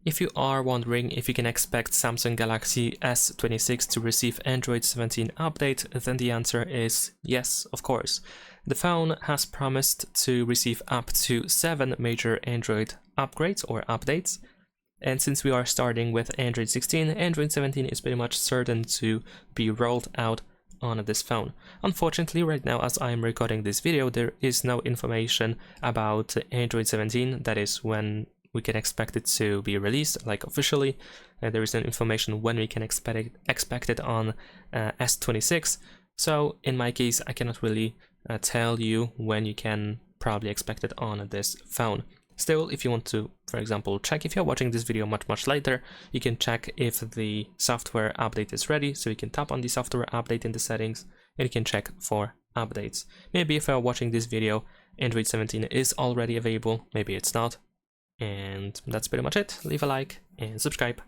If you are wondering if you can expect Samsung Galaxy S26 to receive Android 17 update, then the answer is yes, of course. The phone has promised to receive up to 7 major Android upgrades or updates, and since we are starting with Android 16, Android 17 is pretty much certain to be rolled out on this phone. Unfortunately, right now as I am recording this video, there is no information about Android 17, that is when we can expect it to be released, like officially. There is no information when we can expect it on S26. So in my case, I cannot really tell you when you can probably expect it on this phone. Still, if you want to, for example, check if you're watching this video much later, you can check if the software update is ready. So you can tap on the software update in the settings and you can check for updates. Maybe if you're watching this video, Android 17 is already available, maybe it's not. And that's pretty much it. Leave a like and subscribe.